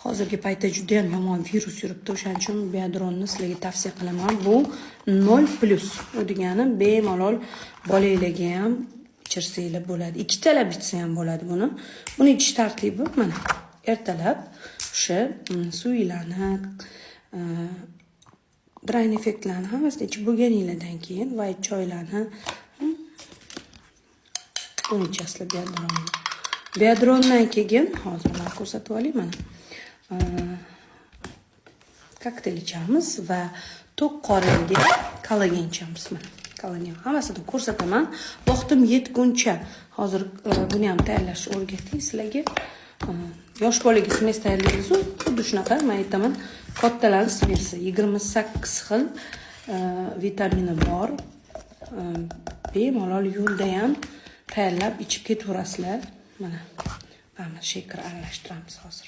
hozirgi paytda juda ham yomon virus yuribdi. O'shaning uchun biodronni sizlarga tavsiya qilaman. Bu 0+. U degani bemalol bolalarga ham ichirsanglar bo'ladi. Ikkitalab ichsa ham bo'ladi buni. Buni ichish tartibi mana. Ertalab o'sha suvlarni, drain effektlarni hammasini ichib bo'lganinglardan keyin white choylarni buni ichasizlar biodronni. Biodrondan keyin hozir men ko'rsatib olay mana. Kokteyl ichamiz va to'q qoringa kollagen ichamiz mana. Kollagen hammasini ko'rsataman. Vaqtim yetguncha hozir buni ham tayyorlashni o'rgatay sizlarga. Yosh bolaga smes tayyorlaymiz, xuddi shunaqa men aytaman. Kattalarning smesi 28 xil vitamini bor. Bemalol yo'lda ham tayyorlab ichib ketaverasizlar. Mana shakar aralashtiramiz hozir.